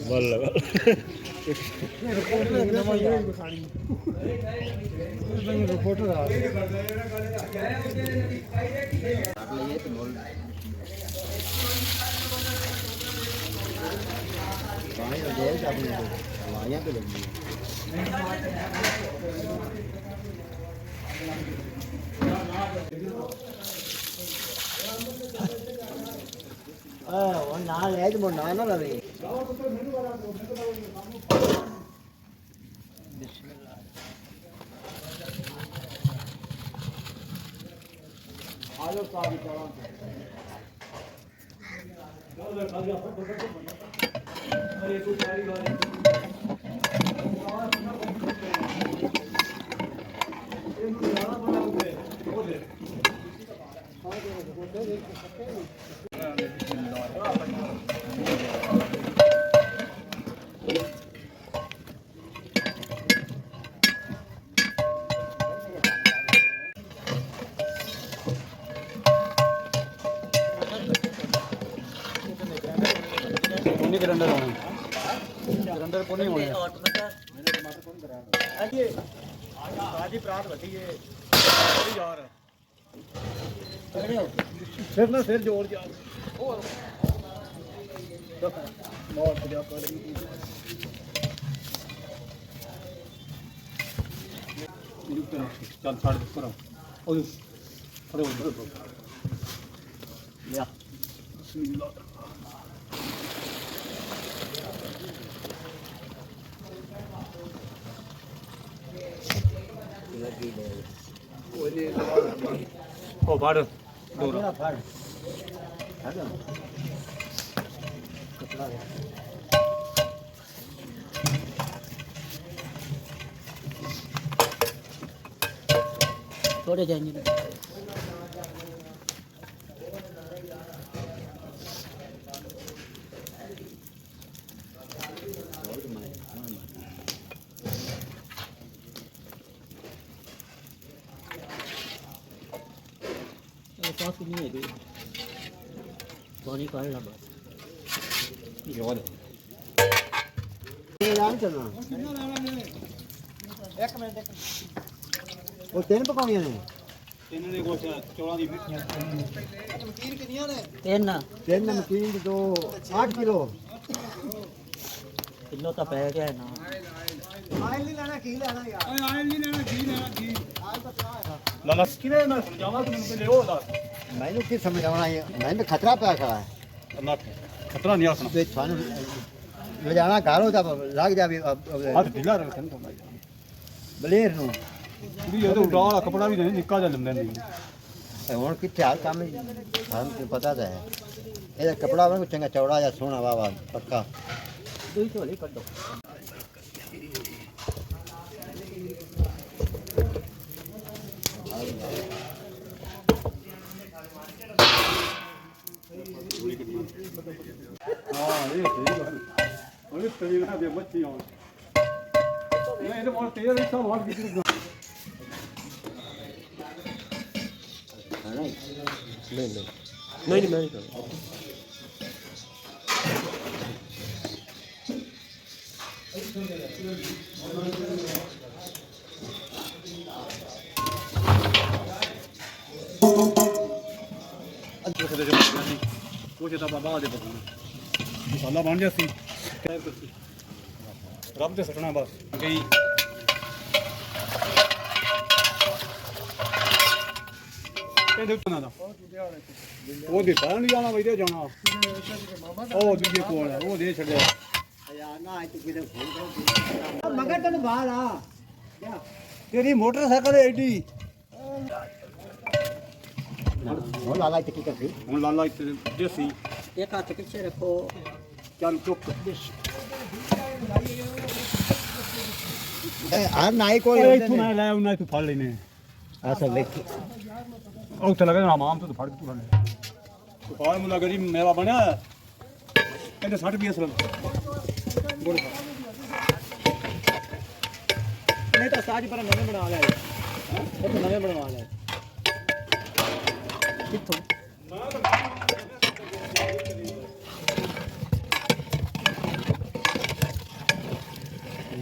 ਬੱਲ reporter ਆ ਨਾ ਲੈ ਤੇ ਨਾ ਨਾ ਲਵੇ ਆਲੋ ਸਾਡੀ ਕਰਾਂ ਅਰੇ ਤੂੰ ਸਾਰੀ ਵਾਲੀ ਇਹਨੂੰ ਜਾਣਾ ਬਣਾਉਂਦੇ ਉਹਦੇ ग्राइंडर होने ग्राइंडर को नहीं होने आजी प्रात वठी है यार फिर ना फिर जोड़ जा मौत जा कर चल छाड़ करो ओ खड़े हो या बिस्मिल्लाह ओ फाड़ दूर फाड़ कपड़ा थोड़े जाएंगे पास नहीं है पानी काढ़ ला बस ये लान चलना एक मिनट वो तीन पकाउनियां ने तीन ने कुछ चौड़ा दी मकीन कितनियां ने तीन मकीन दी तो 8 किलो तो पै गया है ना आयल नहीं लेना घी लेना यार आयल नहीं लेना घी आयल तो क्या है लाला किने मैं समझावा तुम मुझे ले ओ दा मैंने की समझाना है मैंने खतरा पे खड़ा है ना खतरा नहीं आसना ते थाने ले जाना घर हो तब लग जावे हाथ ढीला रख तो बलेर नु भी ये तो उड़ा वाला कपड़ा भी नहीं निक्का जा लंदे नहीं हुन किथे हाल काम हम पता है ये कपड़ा में चंगा चौड़ा या सोना वावा पक्का दूई झोली कर दो हां ये सही बात अरे तेरी ना दे मच्छी हो नहीं तो बहुत तेज है सब और किसी नहीं मैं नहीं कुछ तो बाबा दे मसाला बन गया सी रब दे सटना बस गई ਇਹ ਦੇ ਨਾ ਦਾ ਉਹ ਦੇ ਪਾਣ ਨਹੀਂ ਜਾਣਾ ਵਈਦੇ ਜਾਣਾ ਉਹ ਦੂਜੇ ਕੋਲ ਹੈ ਉਹ ਦੇ ਛੱਡਿਆ ਯਾਰ ਨਾ ਅੱਜ ਕਿਤੇ ਫੋਨ ਕਰੋ ਮਗਰ ਤੈਨੂੰ ਬਾਹਰ ਆ ਤੇਰੀ ਮੋਟਰਸਾਈਕਲ ਐਡੀ ਹੁਣ ਲਾਲਾ ਇੱਥੇ ਕੀ ਕਰਦੀ ਹੁਣ ਲਾਲਾ ਇੱਥੇ ਦੇਸੀ ਇੱਕ ਹੱਥ ਪਿੱਛੇ ਰੱਖੋ ਚੱਲ ਚੁੱਕ ਆ ਨਾਈ ਕੋਲ ਇੱਥੋਂ ਨਾ ਲੈ ਉਹਨਾਂ ਤੂੰ ਫੜ ਲੈਨੇ ਅਸਲ ਵੇਖ ਉਹ ਤੇ ਲਗਾ ਨਾ ਮਾਮ ਤੋਂ ਫੜ ਕੇ ਤੂੰ ਲੈ ਤੂੰ ਬਾਹਰ ਮੁੰਡਾ ਗਰੀ ਮੇਵਾ ਬਣਿਆ ਇਹਦੇ 60 ਰੁਪਏ ਅਸਲ ਬੋਲ ਨਹੀਂ ਤਾਂ ਸਾਜ ਪਰ ਨਵੇਂ ਬਣਾ ਲਿਆ ਇਹ ਤਾਂ ਨਵੇਂ ਬਣਵਾ ਲਿਆ ਕਿੱਥੋਂ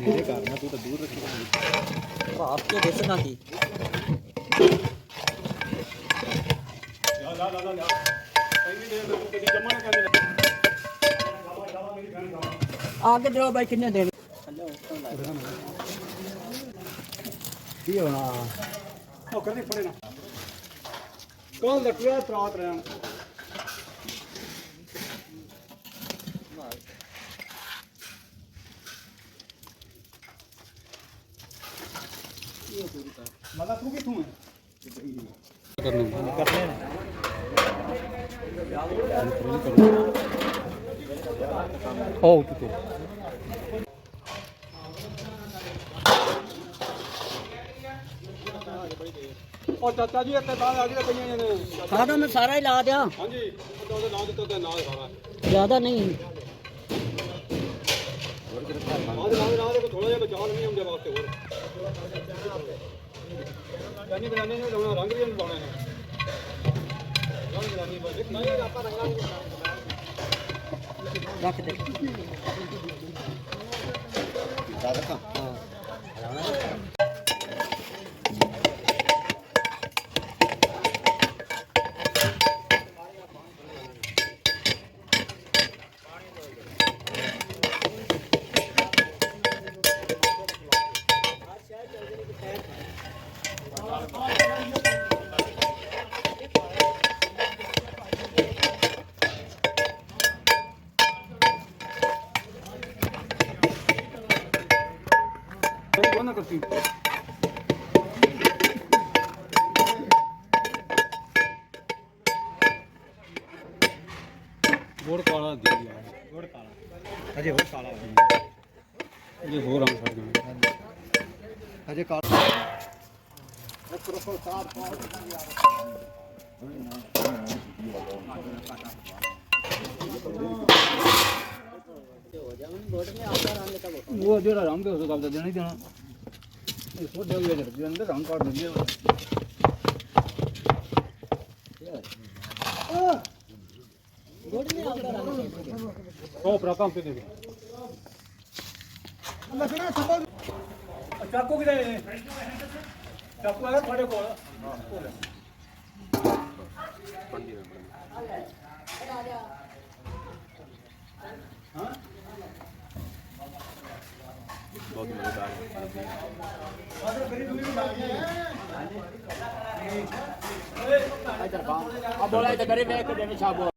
ਮੇਰੇ ਕਰਨਾ ਤੂੰ ਤਾਂ ਦੂਰ ਰੱਖੀ ਭਾਪ ਕੇ ਦੱਸਣਾ ਕੀ ਲਾ ਇੰਨੀ ਦੇਰ ਤੂੰ ਕਦੀ ਜਮਾ ਨਾ ਕਰਦੇ ਆਗੇ ਦਿਓ ਬਾਈ ਕਿੰਨੇ ਦੇਣ ਕੀ ਹੋਣਾ ਉਹ ਕਰਨੀ ਫੜੇ ਨਾ ਕੋਲ ਲੱਟਿਆ ਤਰਾਤ ਰਹਿਣ ਮਤਲਬ ਤੂੰ ਕਿੱਥੋਂ ਹੈ ਕਰਨੇ ਉਹ ਤੂੰ ਉਹ ਚਾਚਾ ਜੀ ਇੱਥੇ ਬਾਹਰ ਆ ਗਏ ਪਈਆਂ ਨੇ ਸਾਡਾ ਮੈਂ ਸਾਰਾ ਹੀ ਲਾ ਦਿਆਂ ਹਾਂਜੀ ਉਹਦਾ ਨਾਂ ਦਿੱਤਾ ਤੇ ਨਾਲ ਸਾਰਾ ਜ਼ਿਆਦਾ ਨਹੀਂ ਨਾਲ ਦੇ ਥੋੜਾ ਜਿਹਾ ਬਚਾਅ ਨਹੀਂ ਹੁੰਦੇ ਵਾਸਤੇ ਹੋਰ ਜਾਨੀ ਬਣਾਣੇ ਨੇ ਲਾਉਣਾ ਰੰਗ ਵੀ ਲਾਉਣੇ ਨੇ ਰੰਗ ਬਣਾਣੀ ਬਸ ਨਹੀਂ ਆਪਾਂ ਰੰਗਾਂ ਨਹੀਂ ਰੱਖ ਦੇ ਦਾਦਾ ਨਾ ਕਰਤੀ ਗੋੜ ਕਾਲਾ ਦੇ ਯਾਰ ਗੋੜ ਕਾਲਾ ਅਜੇ ਹੋਰ ਕਾਲਾ ਇਹ ਹੋਰ ਰੰਗ ਛੱਡ ਜਾਣਾ ਅਜੇ ਕਾਲਾ ਉਹ ਜਿਹੜਾ ਰੰਗ ਹੈ ਉਸ ਦਾ ਦੇਣਾ ਹੀ ਦੇਣਾ ਇਹ ਸੋਡੇ ਹੋਏ ਜਿਹੜੇ ਅੰਦਰ ਰੰਗ ਕਾੜ ਦਿੰਦੇ ਉਹ ਪ੍ਰਤਾਪ ਤੇ ਦੇ ਚਾਕੂ ਕਿਹਦੇ ਨੇ ਚਾਕੂ ਹੈਗਾ ਤੁਹਾਡੇ ਕੋਲ ਹਾਂ बहुत मजेदार अब बोला इधर गरीब है